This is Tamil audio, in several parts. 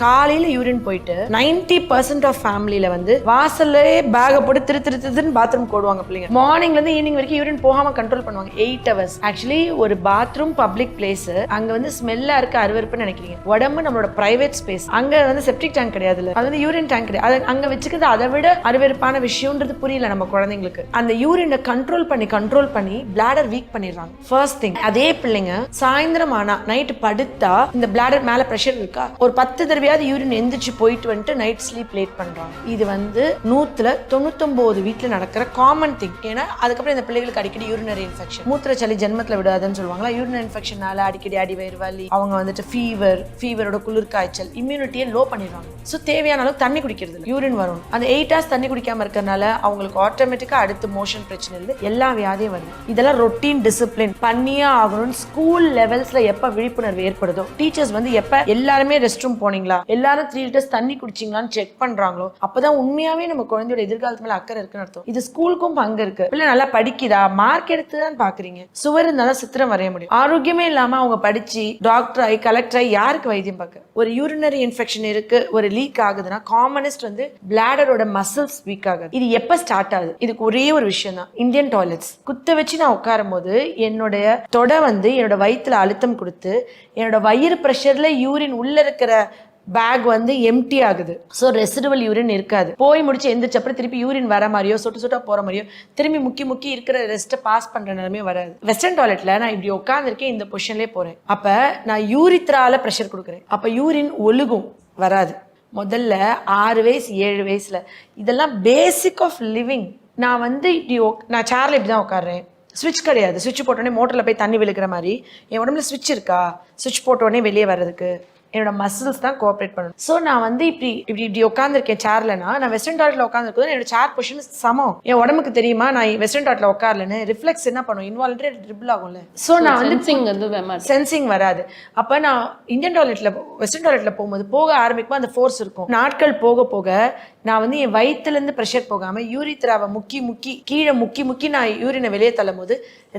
காலையில யூரின் போயிட்டு 90% ஆஃப் ஃபேமிலியில வந்து வாசல்லே பேக போட்டு திருன்னு பாத்ரூம் போடுவாங்க பிள்ளைங்க. மார்னிங்ல இருந்து ஈவினிங் வரைக்கும் யூரின் போகாம கண்ட்ரோல் பண்ணுவாங்க 8 hours. ஆக்சுவலி ஒரு பாத்ரூம் பப்ளிக் பிளேஸ், அங்க வந்து ஸ்மெல்லா இருக்க அருவருப்புன்னு நினைக்கிறீங்க. உடம்பு நம்மளோட பிரைவேட் ஸ்பேஸ். அங்க வந்து செப்டிக் டேங்க் கிடையாதுல்ல, அது வந்து யூரின் டேங்க் கிடையாது. அங்க வச்சுக்கிறது அதை விட அருவருப்பான விஷயம்ன்றது புரியல நம்ம குழந்தைங்களுக்கு. அந்த யூரினை கண்ட்ரோல் பண்ணி பிளாடர் வீக் பண்ணிடுறாங்க. First thing. அதே பிள்ளைங்க சாயந்தரம் ஆனா நைட் படுத்தா இந்த பிளாடர் மேல பிரஷர் இருக்கா, ஒரு 10 தடவை யூரின் எந்திரிச்சு போயிட்டு வந்துட்டு நைட் ஸ்லீப் லேட் பண்றாங்க. இது வந்து 199 வீட்டுல நடக்கிற காமன் திங். ஏன்னா அதுக்கப்புறம் இந்த பிள்ளைகளுக்கு அடிக்கடி யூரினரி இன்ஃபெக்ஷன், மூத்திரச்சளி ஜென்மத்துல விடாதுன்னு சொல்லுவாங்களா. யூரினரி இன்ஃபெக்ஷனால அடிக்கடி அடிவயிறு வலி, அவங்க வந்துட்டு ஃபீவரோட குளிர் காய்ச்சல், இம்யூனிட்டியை லோ பண்ணிடுவாங்க. ஸோ தேவையான அளவுக்கு தண்ணி குடிக்கிறது இல்லை, யூரின் வரும். அந்த 8 hours தண்ணி குடிக்காம இருக்கிறதுனால அவங்களுக்கு ஆட்டோமேட்டிக்கா அடுத்து மோஷன் பிரச்சனை இருந்து எல்லா வியாதியும் வருது. இதெல்லாம் ரொட்டீன் டிசிப்ளின் பண்ணியே ஆகணும்னு ஸ்கூல் லெவல்ஸ்ல எப்ப விழிப்புணர்வு ஏற்படுதோ, டீச்சர்ஸ் வந்து எப்ப எல்லாருமே ரெஸ்ட் ரூம் போனீங்களா, எல்லாரும் 3 liters தண்ணி குடிச்சிங்களான்னு செக் பண்றாங்களோ அப்பதான் உண்மையாவே நம்ம குழந்தையோட எதிர்காலத்து மேல அக்கறை இருக்குன்னு அர்த்தம். இது ஸ்கூலுக்கும் பங்கு இருக்கு. பிள்ளை நல்லா படிக்குதா, மார்க் எடுத்துதான் பாக்குறீங்க. சுவர் இருந்தாலும் சித்திரம் வரைய முடியும். ஆரோக்கியமே இல்லாம அவங்க படிச்சு டாக்டர் ஆகி கலெக்டர் ஆகி யாருக்கு வைத்தியம் பார்க்க? ஒரு யூரினரி இன்ஃபெக்ஷன் இருக்கு, ஒரு லீக் ஆகுதுன்னா காமனஸ்ட் வந்து பிளாடரோட மசில்ஸ் வீக் ஆகுது. இது எப்ப ஸ்டார்ட் ஆகுது? இதுக்கு ஒரே ஒரு விஷயம் தான், இந்தியன் டாய்லெட்ஸ். குத்த வச்சு நான் உட்காரும் போது என்னுடைய தொடை வந்து என்னோட வயிற்றுல அழுத்தம் கொடுத்து என்னோட வயிறு பிரஷர்ல யூரின் உள்ள இருக்கிற பேக் வந்து எம்டி ஆகுது. ஸோ ரெசிடுவல் யூரின் இருக்காது. போய் முடிச்சு எந்திரிச்ச அப்புறம் திருப்பி யூரின் வர மாதிரியோ சொட்டு போற மாதிரியோ திரும்பி முக்கி இருக்கிற ரெஸ்ட்டை பாஸ் பண்ற நிலைமையே வராது. வெஸ்டர்ன் டாய்லெட்ல நான் இப்படி உட்காந்துருக்கேன், இந்த பொசிஷன்லேயே போறேன். அப்ப நான் யூரித்ரால ப்ரெஷர் கொடுக்குறேன். அப்ப யூரின் ஒழுகும், வராது. முதல்ல 6 வயசு 7 வயசுல இதெல்லாம் பேசிக் ஆஃப் லிவிங். நான் வந்து இப்படி நான் சேர்ல இப்படி தான் உட்காடுறேன். ஸ்விட்ச் கிடையாது. ஸ்விட்ச் போட்டோடனே மோட்டரில் போய் தண்ணி விழுக்கிற மாதிரி என் உடம்புல ஸ்விட்ச் இருக்கா? ஸ்விட்ச் போட்டோடனே வெளியே வர்றதுக்கு என்னோட மசில்ஸ் தான் கோஆப்ரேட் பண்ணணும். ஸோ நான் வந்து இப்படி உட்காந்துருக்கேன் சேர்லனா, நான் வெஸ்டர்ன் டாய்லெட்ல உட்காந்துருக்கோம், என்னோட சேர் பொசிஷன் சமம். என் உடம்புக்கு தெரியுமா நான் வெஸ்டர்ன் டாய்லெட்ல உட்காரலன்னு? ரிஃப்ளெக்ஸ் என்ன பண்ணும், இன்வாலன்ட்ரி ட்ரிபிள் ஆகும்ல. ஸோ நான் வந்து சென்சிங் வராது. அப்போ நான் இந்தியன் டாய்லெட்ல வெஸ்டர்ன் டாய்லெட்ல போகும்போது போக ஆரம்பிக்கும் அந்த ஃபோர்ஸ் இருக்கும். நாட்கள் போக போக நான் வந்து என் வயிற்றுல இருந்து ப்ரெஷர் போகாம யூரித்ராவை கீழே முக்கி நான் யூரினை வெளியே தள்ளும் போது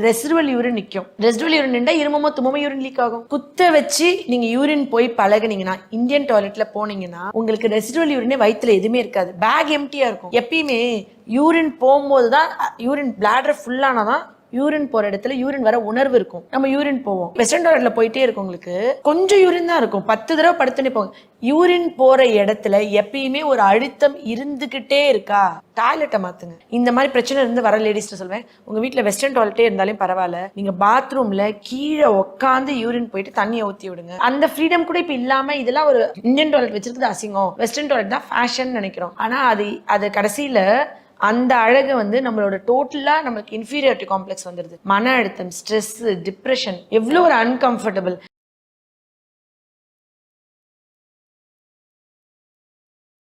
ரெசிடுவல் யூரின் நிற்கும். ரெசிடுவல் யூரின் நின்றா இருமமோ தும்மமோ யூரின் லீக் ஆகும். குத்த வச்சு நீங்க யூரின் போய் பழகுனீங்கன்னா, இந்தியன் டாய்லெட்ல போனீங்கன்னா உங்களுக்கு ரெசிடுவல் யூரினே வயிற்றுல எதுவுமே இருக்காது. பேக் எம்டியா இருக்கும். எப்பயுமே யூரின் போகும்போது தான், யூரின் பிளாடர் ஃபுல்லானதான் யூரின் போற இடத்துல யூரின் வர உணர்வு இருக்கும். நம்ம யூரின் போவோம். வெஸ்டர்ன் டாய்லெட்ல போயிட்டே இருக்கவங்களுக்கு கொஞ்சம் யூரின் தான் இருக்கும். 10 தடவை படுத்துனே போங்க. யூரின் போற இடத்துல எப்பயுமே ஒரு அழுத்தம் இருந்துகிட்டே இருக்கா, டாய்லெட்டை மாத்துங்க. இந்த மாதிரி பிரச்சனை இருந்து வர லேடிஸ் சொல்வேன், உங்க வீட்டுல வெஸ்டர்ன் டாய்லெட்டே இருந்தாலும் பரவாயில்ல, நீங்க பாத்ரூம்ல கீழே உட்காந்து யூரின் போயிட்டு தண்ணியை ஊத்தி விடுங்க. அந்த ஃப்ரீடம் கூட இப்ப இல்லாம இதெல்லாம் ஒரு இந்தியன் டாய்லெட் வச்சிருக்கிறது அசிங்கம், வெஸ்டர்ன் டாய்லெட் தான் ஃபேஷன் நினைக்கிறோம். ஆனா அது கடைசியில அந்த அழகு வந்து நம்மளோட டோட்டலா நமக்கு இன்ஃபீரியாரிட்டி காம்ப்ளெக்ஸ் வந்துருது. மன அழுத்தம், ஸ்ட்ரெஸ், டிப்ரெஷன், எவ்வளவு ஒரு அன்கம்ஃபர்டபுள்.